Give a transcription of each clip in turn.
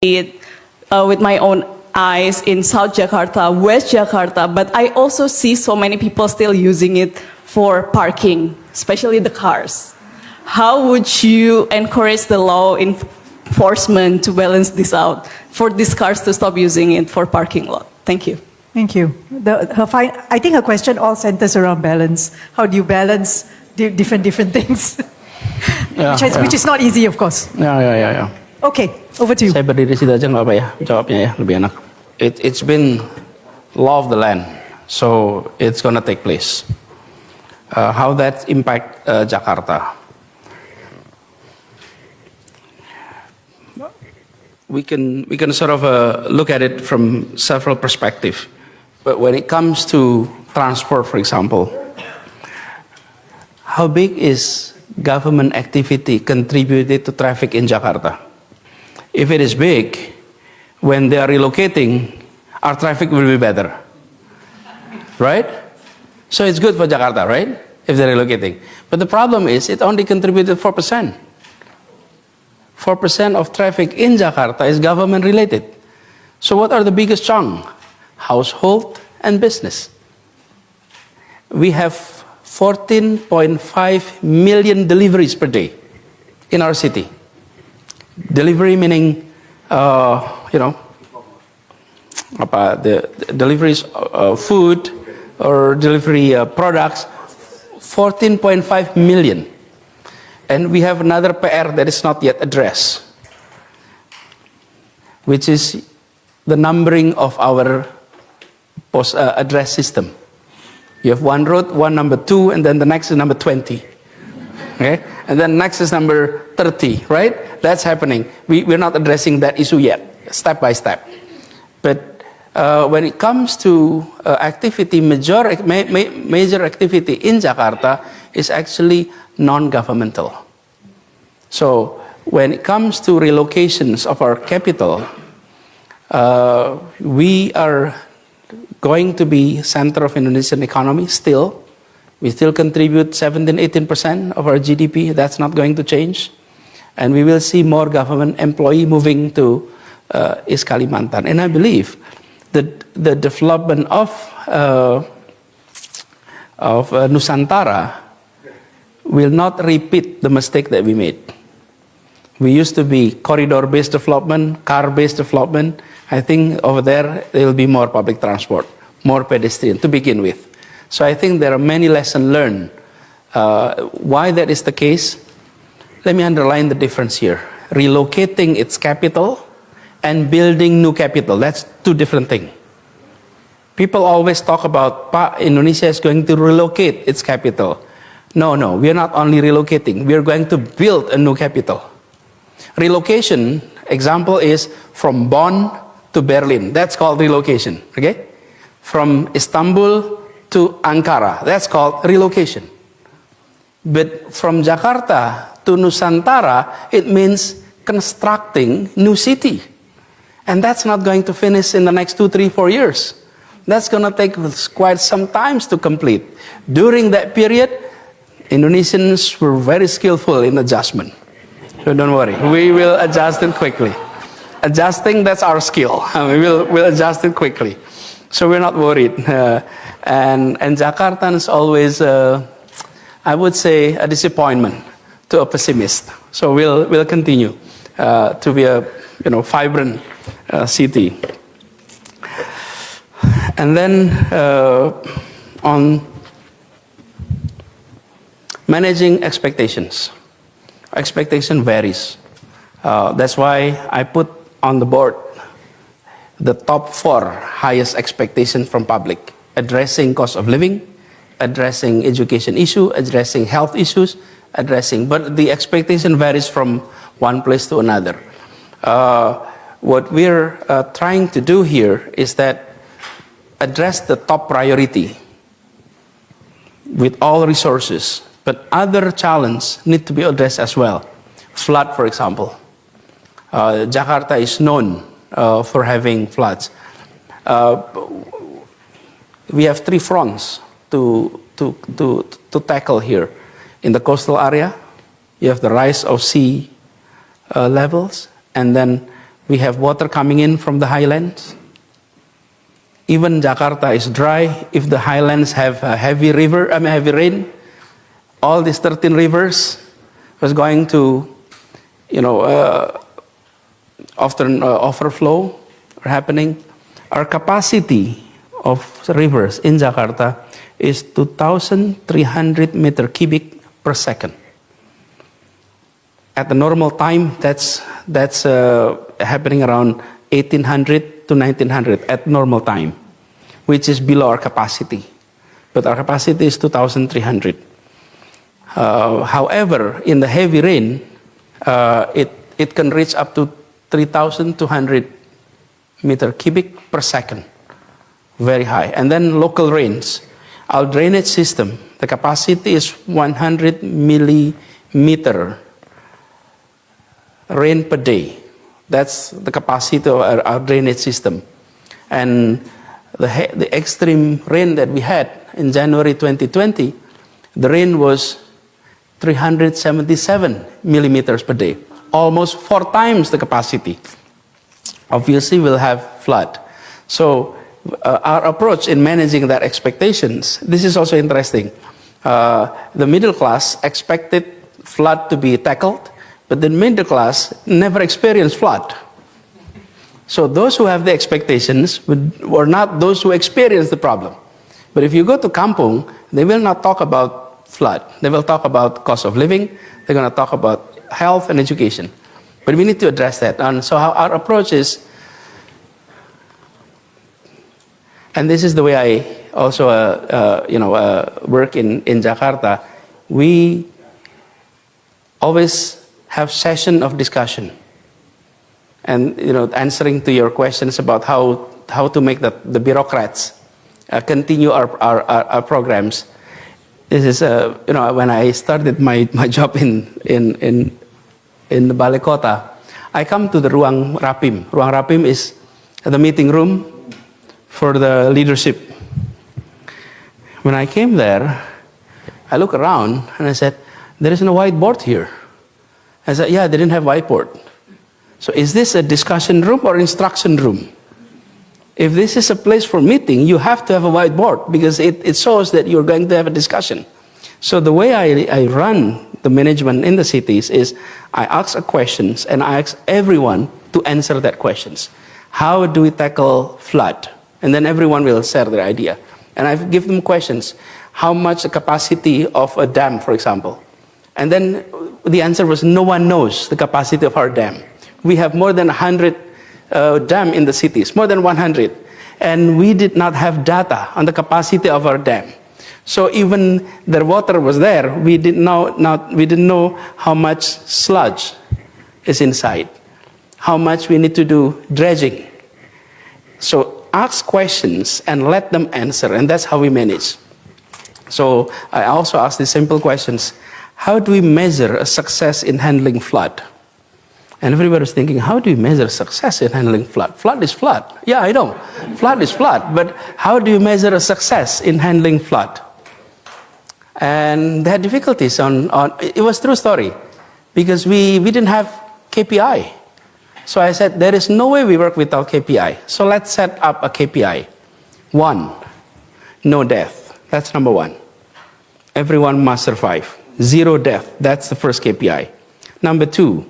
it with my own eyes in South Jakarta, West Jakarta, but I also see so many people still using it for parking, especially the cars. How would you encourage the law enforcement to balance this out, for these cars to stop using it for parking lot? Thank you. Thank you. I think her question all centers around balance. How do you balance different things? Which is not easy, of course. Ya. Okay, over to you. Saya berdiri situ aja nggak apa ya, jawabnya ya, lebih enak. It's been law of the land, so it's gonna take place. How that impact Jakarta? We can sort of look at it from several perspectives. But when it comes to transport, for example, how big is government activity contributed to traffic in Jakarta? If it is big, when they are relocating, our traffic will be better, right? So it's good for Jakarta, right? If they're relocating. But the problem is, it only contributed 4%. 4% of traffic in Jakarta is government related. So what are the biggest chunk? Household and business. We have 14.5 million deliveries per day in our city. Delivery meaning, the deliveries of food or delivery products, 14.5 million. And we have another PR that is not yet addressed, which is the numbering of our post address system. You have one road, one number 2, and then the next is number 20. Okay? And then next is number 30, right? That's happening. We're not addressing that issue yet, step by step. But when it comes to activity, major activity in Jakarta is actually non-governmental. So when it comes to relocations of our capital, we are going to be center of Indonesian economy still. We still contribute 17-18% of our GDP. That's not going to change. And we will see more government employee moving to East Kalimantan. And I believe that the development of Nusantara will not repeat the mistake that we made. We used to be corridor-based development, car-based development. I think over there will be more public transport, more pedestrian to begin with. So I think there are many lessons learned. Why that is the case? Let me underline the difference here. Relocating its capital and building new capital, that's two different things. People always talk about, Indonesia is going to relocate its capital. No, we are not only relocating, we are going to build a new capital. Relocation, example is from Bonn to Berlin. That's called relocation, okay? From Istanbul to Ankara, that's called relocation. But from Jakarta to Nusantara, it means constructing new city. And that's not going to finish in the next 2, 3, 4 years. That's going to take quite some time to complete. During that period, Indonesians were very skillful in adjustment. So don't worry, we will adjust it quickly. Adjusting, that's our skill. We'll adjust it quickly. So we're not worried. And Jakarta is always, I would say, a disappointment to a pessimist. So we'll continue to be a vibrant city. And then on managing expectations. Expectation varies. That's why I put on the board the top 4 highest expectations from public. Addressing cost of living, addressing education issue, addressing health issues, but the expectation varies from one place to another. What we're trying to do here is that address the top priority with all resources, but other challenges need to be addressed as well. Flood, for example. Jakarta is known for having floods. We have 3 fronts to tackle here. In the coastal area, you have the rise of sea levels, and then We have water coming in from the highlands. Even Jakarta is dry. If the highlands have a heavy rain, all these 13 rivers was going to, often overflow are happening. Our capacity of rivers in Jakarta is 2,300 meter cubic per second. At the normal time, that's happening around 1800 to 1900 at normal time, which is below our capacity. But our capacity is 2,300. However, in the heavy rain, it can reach up to 3,200 meter cubic per second. Very high. And then local rains. Our drainage system, the capacity is 100 millimeter rain per day. That's the capacity of our drainage system. And the extreme rain that we had in January 2020, the rain was 377 millimeters per day, almost 4 times the capacity. Obviously, we'll have flood. So our approach in managing that expectations, this is also interesting. The middle class expected flood to be tackled, but the middle class never experienced flood. So those who have the expectations were not those who experienced the problem. But if you go to Kampung, they will not talk about flood. They will talk about cost of living. They're going to talk about health and education. But we need to address that. And so our approach is, and this is the way I also work in Jakarta, we always have session of discussion. And answering to your questions about how to make the bureaucrats continue our programs. This is when I started my job in the Balai Kota, I come to the Ruang Rapim. Ruang Rapim is the meeting room for the leadership. When I came there, I look around and I said, there is no whiteboard here. I said, yeah, they didn't have whiteboard. So is this a discussion room or instruction room? If this is a place for meeting, you have to have a whiteboard because it shows that you're going to have a discussion. So the way I run the management in the cities is I ask questions and I ask everyone to answer that questions. How do we tackle flood? And then everyone will share their idea. And I give them questions. How much the capacity of a dam, for example? And then the answer was no one knows the capacity of our dam. We have more than 100 dam in the cities, more than 100. And we did not have data on the capacity of our dam. So even the water was there, we didn't know how much sludge is inside, how much we need to do dredging. So ask questions and let them answer, and that's how we manage. So I also ask these simple questions. How do we measure a success in handling flood? And everybody was thinking, how do you measure success in handling flood? Flood is flood. Yeah, I know. Flood is flood. But how do you measure a success in handling flood? And they had difficulties on it was true story. Because we didn't have KPI. So I said, there is no way we work without KPI. So let's set up a KPI. 1, no death. That's number 1. Everyone must survive. 0 death. That's the first KPI. Number 2,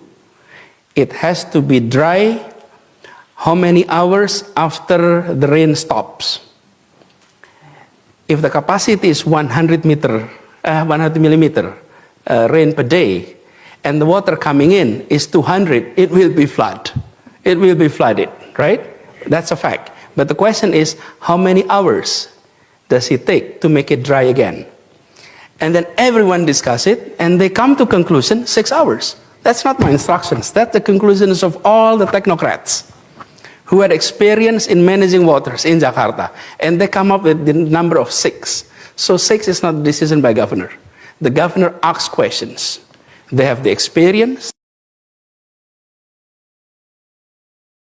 it has to be dry how many hours after the rain stops. If the capacity is 100 millimeter rain per day, and the water coming in is 200, it will be flood. It will be flooded, right? That's a fact. But the question is, how many hours does it take to make it dry again? And then everyone discuss it, and they come to conclusion, 6 hours. That's not my instructions. That's the conclusions of all the technocrats who had experience in managing waters in Jakarta. And they come up with the number of 6. So 6 is not a decision by governor. The governor asks questions. They have the experience.